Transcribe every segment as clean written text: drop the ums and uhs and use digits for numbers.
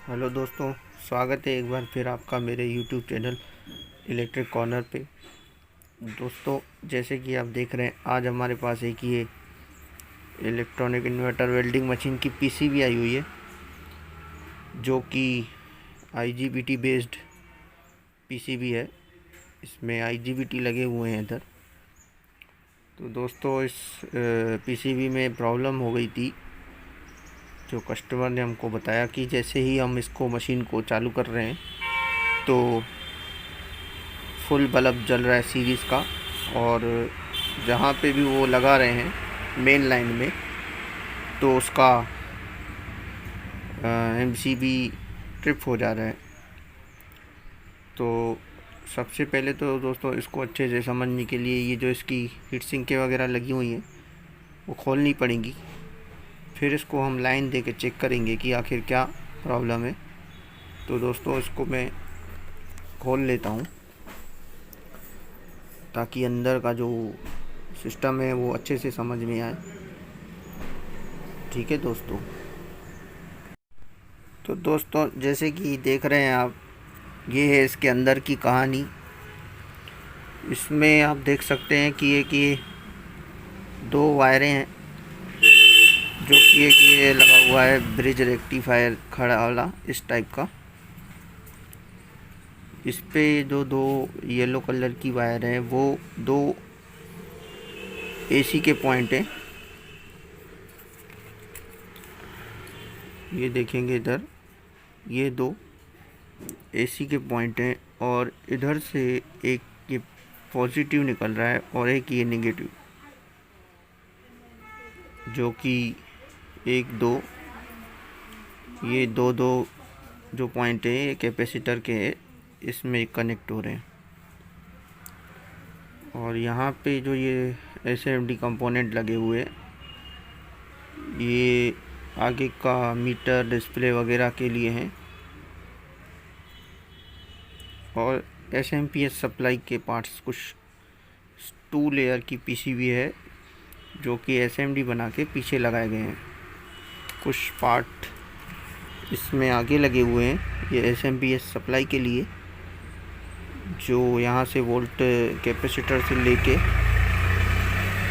Hello दोस्तों, स्वागत है एक बार फिर आपका मेरे यूट्यूब चैनल इलेक्ट्रिक कॉर्नर पे। दोस्तों, जैसे कि आप देख रहे हैं, आज हमारे पास एक ये इलेक्ट्रॉनिक इन्वर्टर वेल्डिंग मशीन की पीसीबी आई हुई है, जो कि आईजीबीटी बेस्ड पीसीबी है। इसमें आईजीबीटी लगे हुए हैं इधर। तो दोस्तों, इस पीसीबी में प्रॉब्लम हो गई थी, जो कस्टमर ने हमको बताया कि जैसे ही हम इसको मशीन को चालू कर रहे हैं तो फुल बल्ब जल रहा है सीरीज़ का, और जहाँ पे भी वो लगा रहे हैं मेन लाइन में, तो उसका एमसीबी ट्रिप हो जा रहा है। तो सबसे पहले तो दोस्तों, इसको अच्छे से समझने के लिए ये जो इसकी हीट सिंकें वगैरह लगी हुई हैं वो खोलनी पड़ेंगी। फिर इसको हम लाइन दे के चेक करेंगे कि आखिर क्या प्रॉब्लम है। तो दोस्तों, इसको मैं खोल लेता हूँ ताकि अंदर का जो सिस्टम है वो अच्छे से समझ में आए। ठीक है दोस्तों। तो दोस्तों, जैसे कि देख रहे हैं आप, ये है इसके अंदर की कहानी। इसमें आप देख सकते हैं कि ये दो वायरें हैं, जो कि एक ये लगा हुआ है ब्रिज रेक्टिफायर खड़ा वाला इस टाइप का। इस पे जो दो येलो कलर की वायर है वो दो एसी के पॉइंट हैं। ये देखेंगे इधर, ये दो एसी के पॉइंट हैं, और इधर से एक ये पॉजिटिव निकल रहा है और एक ये नेगेटिव, जो कि एक दो ये दो दो जो पॉइंट है ये कैपेसिटर के है, इसमें कनेक्ट हो रहे हैं। और यहाँ पे जो ये एसएमडी कंपोनेंट लगे हुए हैं, ये आगे का मीटर डिस्प्ले वगैरह के लिए हैं, और एसएमपीएस सप्लाई के पार्ट्स कुछ 2 लेयर की पीसीबी है, जो कि एसएमडी बना के पीछे लगाए गए हैं। कुछ पार्ट इसमें आगे लगे हुए हैं ये एसएमपीएस सप्लाई के लिए, जो यहाँ से वोल्ट कैपेसिटर से लेके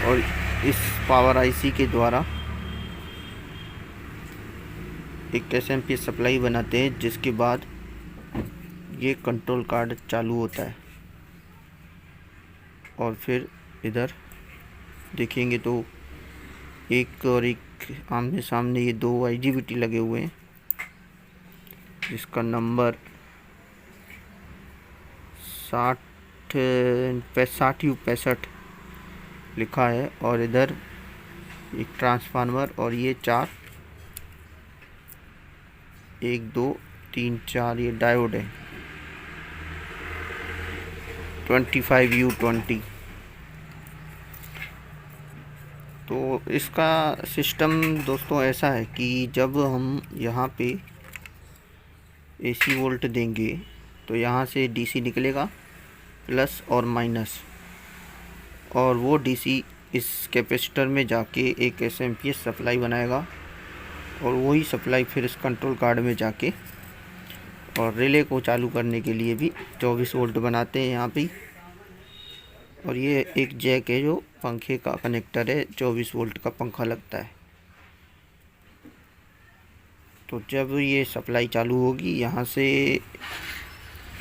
और इस पावर आईसी के द्वारा एक एसएमपीएस सप्लाई बनाते हैं, जिसके बाद ये कंट्रोल कार्ड चालू होता है। और फिर इधर देखेंगे तो एक और एक आमने सामने ये दो आईजीबीटी लगे हुए हैं, जिसका नंबर 60U65 लिखा है। और इधर एक ट्रांसफार्मर, और ये 1 2 3 4 ये डायोड है 25U20। तो इसका सिस्टम दोस्तों ऐसा है कि जब हम यहाँ पे एसी वोल्ट देंगे तो यहाँ से डीसी निकलेगा प्लस और माइनस, और वो डीसी इस कैपेसिटर में जाके एक एसएमपीएस सप्लाई बनाएगा, और वही सप्लाई फिर इस कंट्रोल कार्ड में जाके और रिले को चालू करने के लिए भी 24 वोल्ट बनाते हैं यहाँ पे। और ये एक जैक है जो पंखे का कनेक्टर है, 24 वोल्ट का पंखा लगता है। तो जब ये सप्लाई चालू होगी, यहाँ से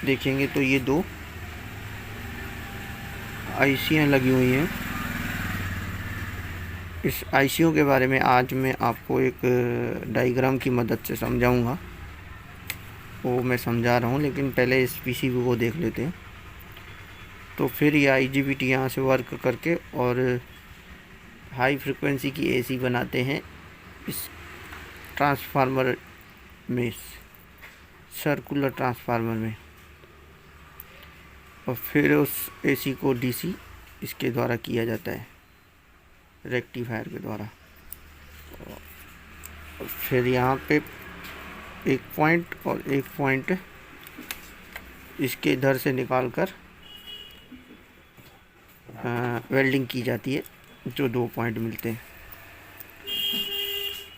देखेंगे तो ये दो आईसियाँ लगी हुई हैं। इस आईसीयों के बारे में आज मैं आपको एक डायग्राम की मदद से समझाऊंगा, वो मैं समझा रहा हूँ, लेकिन पहले इस पीसीबी को देख लेते हैं। तो फिर ये आईजीबीटी यहाँ से वर्क करके और हाई फ्रिक्वेंसी की एसी बनाते हैं इस ट्रांसफार्मर में, सर्कुलर ट्रांसफार्मर में, और फिर उस एसी को डीसी इसके द्वारा किया जाता है, रेक्टिफायर के द्वारा। और फिर यहाँ पे एक पॉइंट और एक पॉइंट इसके इधर से निकाल कर वेल्डिंग की जाती है, जो 2 पॉइंट मिलते हैं।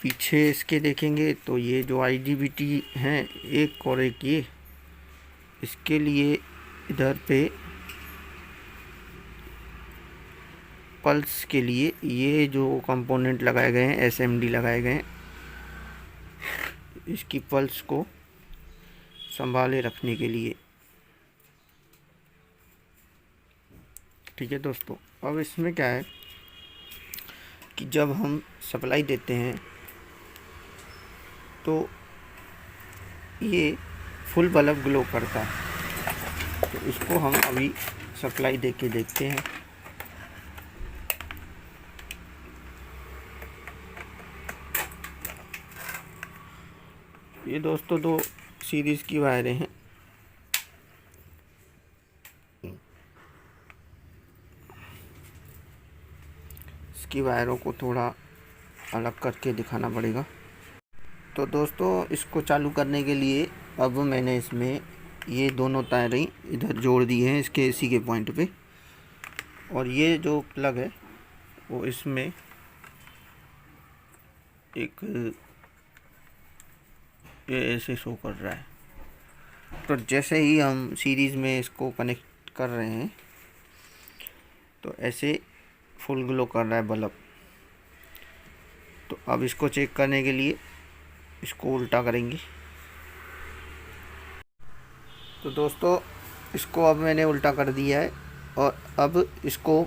पीछे इसके देखेंगे तो ये जो IGBT हैं एक और एक ये, इसके लिए इधर पे पल्स के लिए ये जो कंपोनेंट लगाए गए हैं, SMD लगाए गए हैं, इसकी पल्स को संभाले रखने के लिए। ठीक है दोस्तों, अब इसमें क्या है कि जब हम सप्लाई देते हैं तो ये फुल बल्ब ग्लो करता है। तो इसको हम अभी सप्लाई दे के देखते हैं। ये दोस्तों 2 सीरीज़ की वायरें हैं। इसकी वायरों को थोड़ा अलग करके दिखाना पड़ेगा। तो दोस्तों इसको चालू करने के लिए अब मैंने इसमें ये दोनों तारें इधर जोड़ दी हैं इसके AC के पॉइंट पे, और ये जो प्लग है वो इसमें एक ये ऐसे शो कर रहा है। तो जैसे ही हम सीरीज़ में इसको कनेक्ट कर रहे हैं तो ऐसे फुल ग्लो कर रहा है बल्ब। तो अब इसको चेक करने के लिए इसको उल्टा करेंगे। तो दोस्तों इसको अब मैंने उल्टा कर दिया है, और अब इसको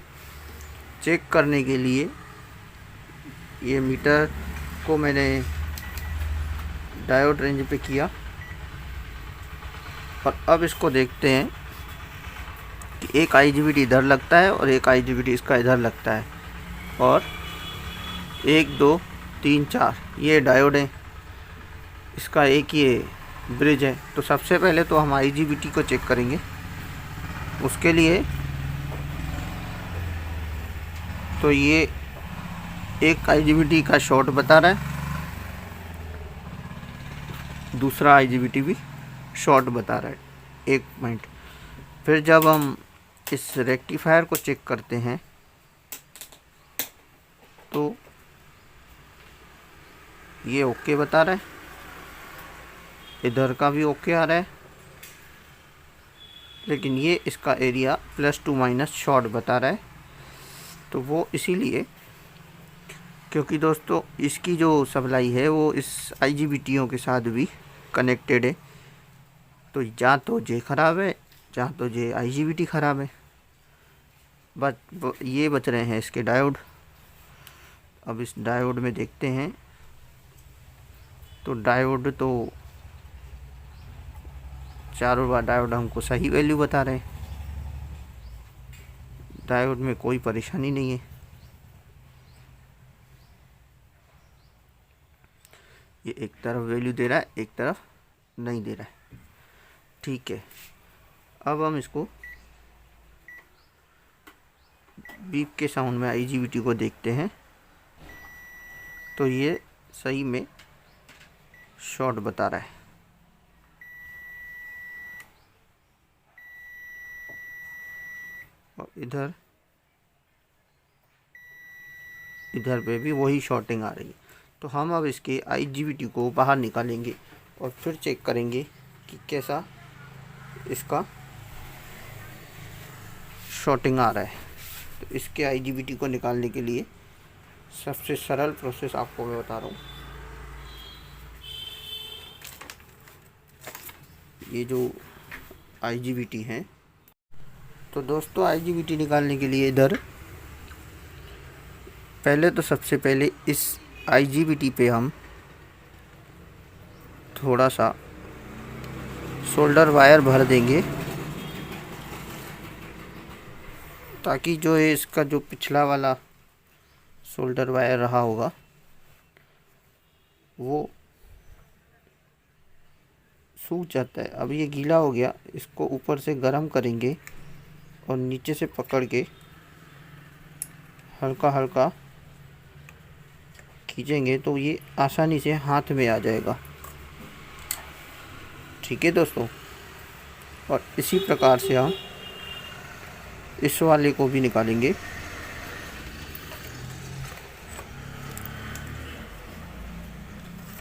चेक करने के लिए ये मीटर को मैंने डायोड रेंज पे किया, और अब इसको देखते हैं कि एक IGBT इधर लगता है और एक IGBT इसका इधर लगता है, और 1 2 3 4 ये डायोड है, इसका एक ये ब्रिज है। तो सबसे पहले तो हम IGBT को चेक करेंगे। उसके लिए तो ये एक IGBT का शॉर्ट बता रहा है, दूसरा IGBT भी शॉर्ट बता रहा है, 1 पॉइंट। फिर जब हम इस रेक्टिफायर को चेक करते हैं तो ये ओके बता रहा है, इधर का भी ओके आ रहा है, लेकिन ये इसका एरिया +2- शॉर्ट बता रहा है। तो वो इसीलिए क्योंकि दोस्तों इसकी जो सप्लाई है वो इस IGBTों के साथ भी कनेक्टेड है। तो या तो जे ख़राब है, या तो जे IGBT ख़राब है। बस ये बच रहे हैं इसके डायोड। अब इस डायोड में देखते हैं तो डायोड तो चारों बार डायोड हमको सही वैल्यू बता रहे हैं, डायोड में कोई परेशानी नहीं है। ये एक तरफ वैल्यू दे रहा है, एक तरफ नहीं दे रहा है। ठीक है, अब हम इसको बीप के साउंड में IGBT को देखते हैं। तो ये सही में शॉर्ट बता रहा है। और इधर पे भी वही शॉर्टिंग आ रही है। तो हम अब इसके IGBT को बाहर निकालेंगे और फिर चेक करेंगे कि कैसा इसका शॉर्टिंग आ रहा है। तो इसके IGBT को निकालने के लिए सबसे सरल प्रोसेस आपको मैं बता रहा हूँ। ये जो IGBT हैं, तो दोस्तों IGBT निकालने के लिए इधर पहले तो सबसे पहले इस IGBT पे हम थोड़ा सा सोल्डर वायर भर देंगे, ताकि जो है इसका जो पिछला वाला सोल्डर वायर रहा होगा वो सूख जाता है। अब ये गीला हो गया, इसको ऊपर से गर्म करेंगे और नीचे से पकड़ के हल्का हल्का खींचेंगे तो ये आसानी से हाथ में आ जाएगा। ठीक है दोस्तों, और इसी प्रकार से हम इस वाले को भी निकालेंगे।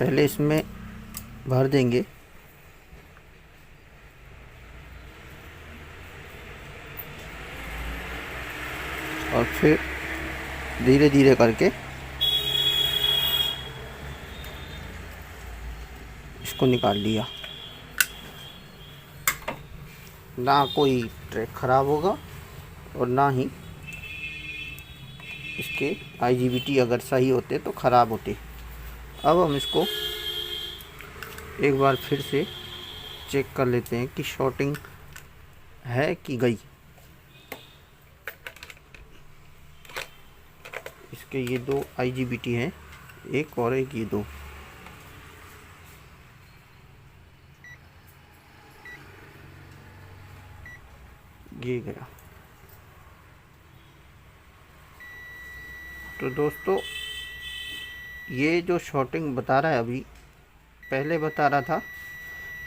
पहले इसमें भर देंगे, और फिर धीरे धीरे करके इसको निकाल लिया। ना कोई ट्रैक ख़राब होगा और ना ही इसके IGBT अगर सही होते तो ख़राब होते। अब हम इसको एक बार फिर से चेक कर लेते हैं कि शॉर्टिंग है कि गई। इसके ये दो IGBT हैं, एक और एक ये दो। ये गया। तो दोस्तों ये जो शॉर्टिंग बता रहा है अभी, पहले बता रहा था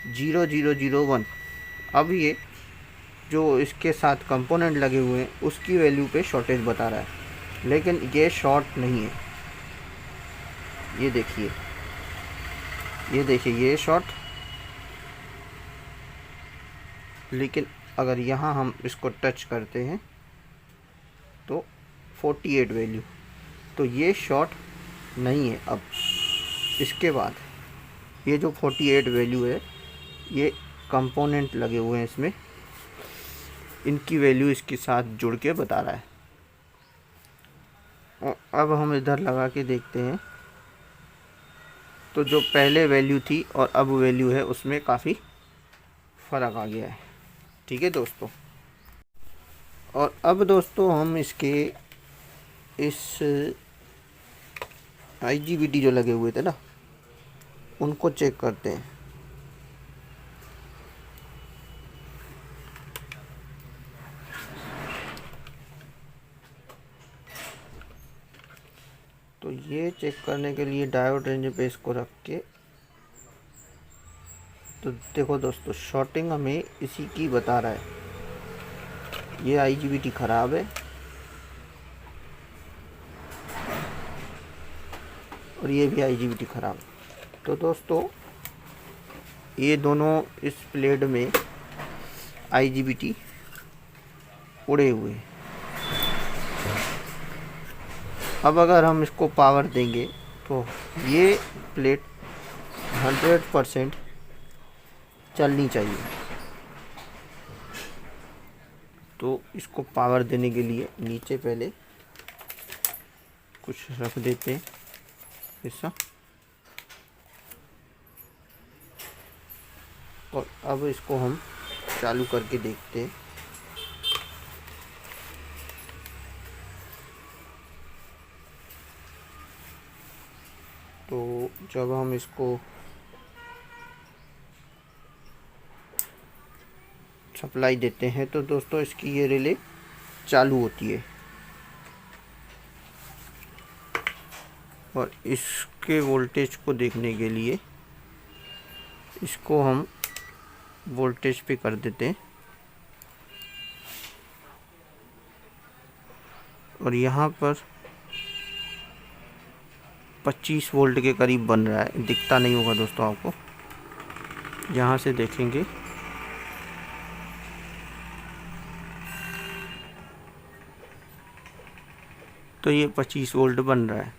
0001। अब ये जो इसके साथ कंपोनेंट लगे हुए हैं उसकी वैल्यू पे शॉर्टेज बता रहा है, लेकिन ये शॉर्ट नहीं है। ये देखिए, ये शॉर्ट, लेकिन अगर यहाँ हम इसको टच करते हैं तो 48 वैल्यू, तो ये शॉर्ट नहीं है। अब इसके बाद ये जो 48 वैल्यू है, ये कंपोनेंट लगे हुए हैं इसमें, इनकी वैल्यू इसके साथ जुड़ के बता रहा है। और अब हम इधर लगा के देखते हैं तो जो पहले वैल्यू थी और अब वैल्यू है उसमें काफ़ी फ़र्क आ गया है। ठीक है दोस्तों। और अब दोस्तों हम इसके इस IGBT जो लगे हुए थे ना, उनको चेक करते हैं। तो ये चेक करने के लिए डायोड रेंज पे इसको रख के, तो देखो दोस्तों शॉर्टिंग हमें इसी की बता रहा है। ये IGBT ख़राब है और ये भी IGBT ख़राब है। तो दोस्तों ये दोनों इस प्लेट में IGBT उड़े हुए हैं। अब अगर हम इसको पावर देंगे तो ये प्लेट 100% चलनी चाहिए। तो इसको पावर देने के लिए नीचे पहले कुछ रख देते हैं ऐसा, और अब इसको हम चालू करके देखते हैं। तो जब हम इसको सप्लाई देते हैं तो दोस्तों इसकी ये रिले चालू होती है, और इसके वोल्टेज को देखने के लिए इसको हम वोल्टेज पे कर देते हैं, और यहाँ पर 25 वोल्ट के करीब बन रहा है। दिखता नहीं होगा दोस्तों आपको, यहाँ से देखेंगे तो ये 25 वोल्ट बन रहा है,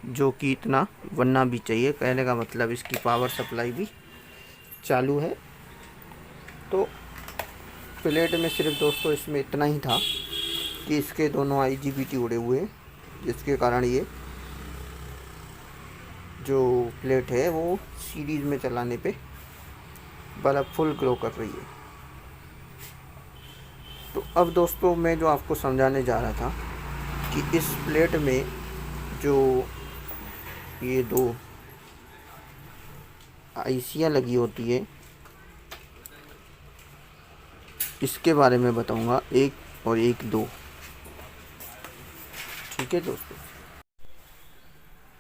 जो कि इतना बनना भी चाहिए। कहने का मतलब इसकी पावर सप्लाई भी चालू है। तो प्लेट में सिर्फ दोस्तों इसमें इतना ही था कि इसके दोनों IGBT उड़े हुए हैं, जिसके कारण ये जो प्लेट है वो सीरीज़ में चलाने पे बल्ब फुल ग्लो कर रही है। तो अब दोस्तों मैं जो आपको समझाने जा रहा था कि इस प्लेट में जो ये दो आईसियाँ लगी होती है, इसके बारे में बताऊंगा, एक और एक दो। ठीक है दोस्तों।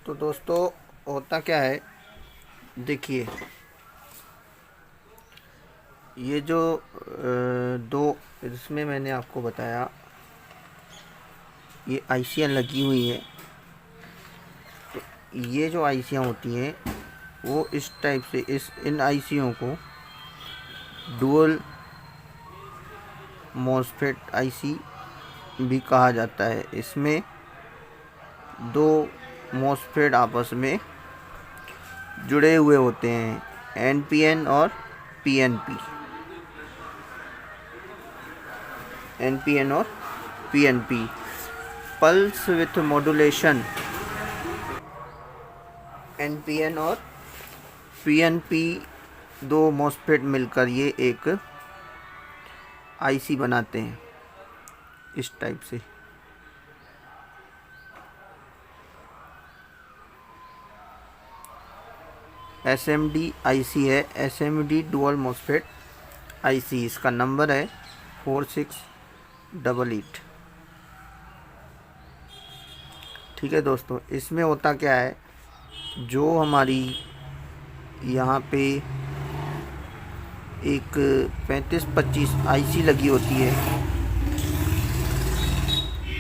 तो दोस्तों होता क्या है, देखिए ये जो दो इसमें मैंने आपको बताया ये आईसियाँ लगी हुई हैं। तो ये जो आईसियाँ होती हैं वो इस टाइप से इन आईसीयों को डुअल मॉसफेट आईसी भी कहा जाता है। इसमें दो मॉसफेट आपस में जुड़े हुए होते हैं, एनपीएन और पीएनपी। एनपीएन और PNP, pulse with modulation. NPN और पीएनपी दो मॉसफेट मिलकर ये एक आईसी बनाते हैं इस टाइप से। एसएमडी आईसी है, एसएमडी डुअल मॉसफेट आईसी। इसका नंबर है 4688। ठीक है दोस्तों, इसमें होता क्या है, जो हमारी यहाँ पे एक 3525 आईसी लगी होती है,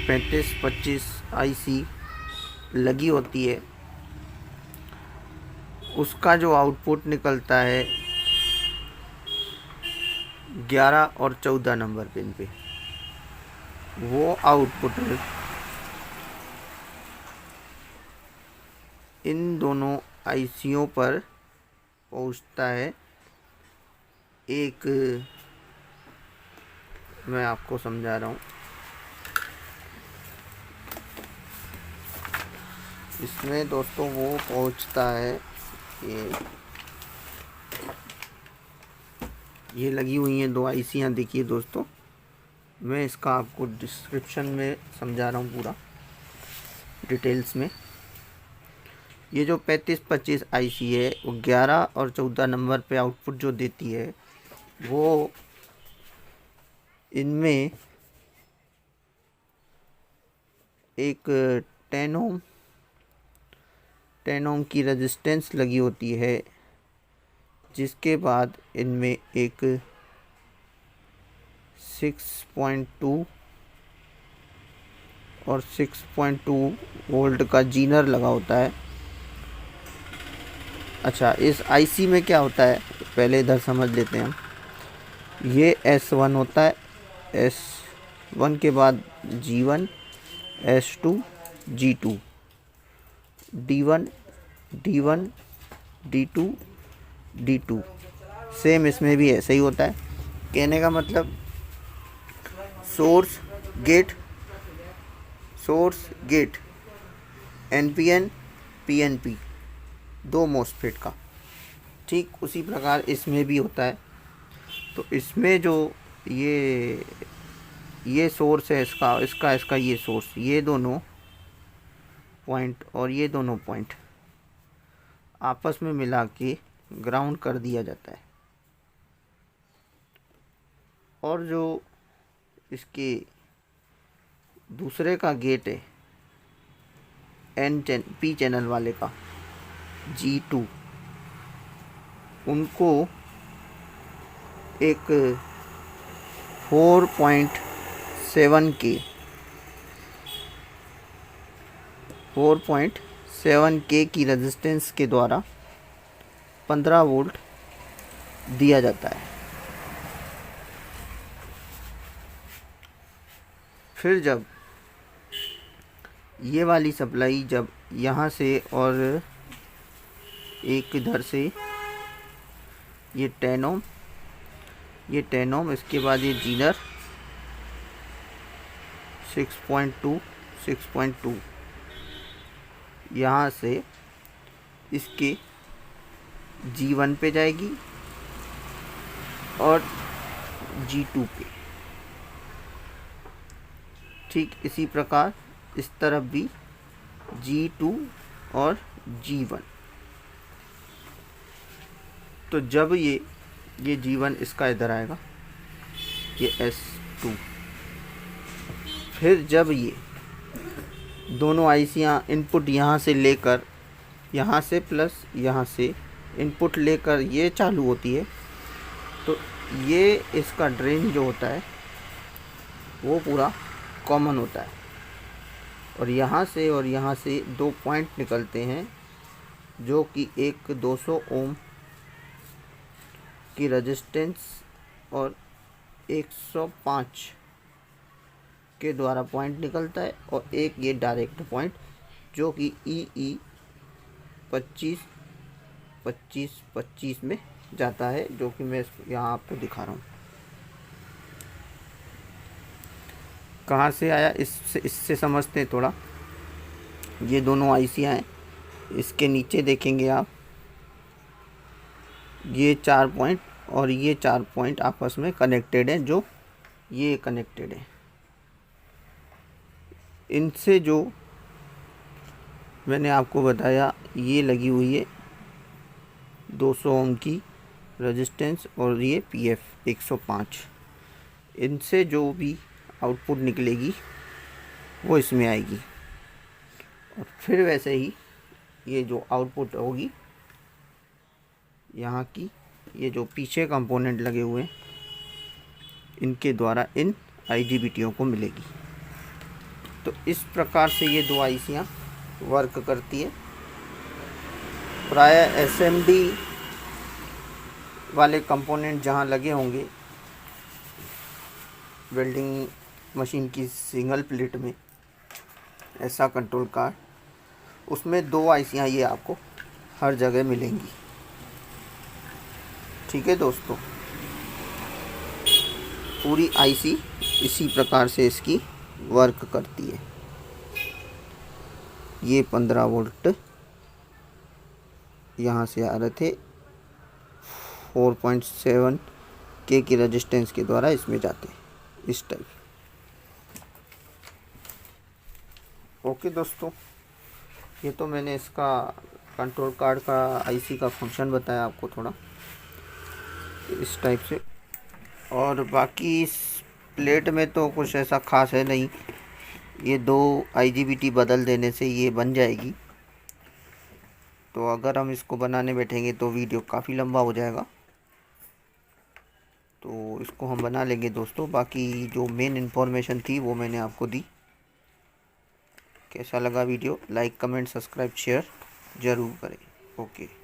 3525 आईसी लगी होती है, उसका जो आउटपुट निकलता है 11 और 14 नंबर पिन पे, वो आउटपुट इन दोनों आईसीयों पर पहुंचता है। एक मैं आपको समझा रहा हूँ, इसमें दोस्तों वो पहुंचता है, ये लगी हुई हैं दो आईसीयाँ। देखिए दोस्तों, मैं इसका आपको डिस्क्रिप्शन में समझा रहा हूँ पूरा डिटेल्स में। ये जो 3525 आईसी है वो 11 और 14 नंबर पे आउटपुट जो देती है, वो इनमें एक 10 ओम की रेजिस्टेंस लगी होती है, जिसके बाद इनमें एक 6.2 और 6.2 वोल्ट का जीनर लगा होता है। अच्छा, इस आईसी में क्या होता है पहले इधर समझ लेते हैं हम। ये S1 होता है, S1 के बाद G1, S2, G2, D1, D1, D2, D2। Same इसमें भी ऐसा ही होता है। कहने का मतलब सोर्स गेट एनपीएन पीएनपी दो मॉसफेट का, ठीक उसी प्रकार इसमें भी होता है। तो इसमें जो ये सोर्स है इसका ये सोर्स, ये दोनों पॉइंट और ये दोनों पॉइंट आपस में मिला के ग्राउंड कर दिया जाता है। और जो इसके दूसरे का गेट है पी चैनल वाले का G2, उनको एक 4.7K की रेजिस्टेंस के द्वारा 15 वोल्ट दिया जाता है। फिर जब ये वाली सप्लाई जब यहाँ से और एक इधर से ये 10 ओम, इसके बाद ये जीनर 6.2 यहाँ से इसके G1 पे जाएगी और G2 पे। ठीक इसी प्रकार इस तरफ भी G2 और G1। तो जब ये G1 इसका इधर आएगा, ये S2। फिर जब ये दोनों आईसियाँ इनपुट यहाँ से लेकर, यहाँ से प्लस यहाँ से इनपुट लेकर ये चालू होती है, तो ये इसका ड्रेन जो होता है वो पूरा कॉमन होता है। और यहाँ से दो पॉइंट निकलते हैं, जो कि एक 200 ओम की रेजिस्टेंस और 105 के द्वारा पॉइंट निकलता है, और एक ये डायरेक्ट पॉइंट जो कि ई 25 में जाता है, जो कि मैं यहाँ आपको दिखा रहा हूँ। कहाँ से आया इससे समझते हैं थोड़ा। ये दोनों आईसियाँ हैं, इसके नीचे देखेंगे आप, ये 4 पॉइंट और ये 4 पॉइंट आपस में कनेक्टेड हैं, जो ये कनेक्टेड है। इनसे जो मैंने आपको बताया, ये लगी हुई है 200 ओम की रेजिस्टेंस और ये पीएफ 105। इनसे जो भी आउटपुट निकलेगी वो इसमें आएगी, और फिर वैसे ही ये जो आउटपुट होगी यहाँ की, ये जो पीछे कंपोनेंट लगे हुए हैं इनके द्वारा इन आईजीबीटीओ को मिलेगी। तो इस प्रकार से ये दो आईसियाँ वर्क करती है। प्राय एसएमडी वाले कंपोनेंट जहाँ लगे होंगे वेल्डिंग मशीन की सिंगल प्लेट में, ऐसा कंट्रोल कार्ड, उसमें 2 आईसियाँ ये आपको हर जगह मिलेंगी। ठीक है दोस्तों, पूरी आईसी इसी प्रकार से इसकी वर्क करती है। ये 15 वोल्ट यहाँ से आ रहे थे, 4.7 के की रेजिस्टेंस के द्वारा इसमें जाते हैं, इस टाइप। ओके दोस्तों, ये तो मैंने इसका कंट्रोल कार्ड का आईसी का फंक्शन बताया आपको थोड़ा इस टाइप से। और बाकी इस प्लेट में तो कुछ ऐसा ख़ास है नहीं, ये 2 आईजीबीटी बदल देने से ये बन जाएगी। तो अगर हम इसको बनाने बैठेंगे तो वीडियो काफ़ी लंबा हो जाएगा, तो इसको हम बना लेंगे दोस्तों। बाकी जो मेन इन्फॉर्मेशन थी वो मैंने आपको दी। कैसा लगा video? Like, comment, subscribe, share ज़रूर करें। ओके।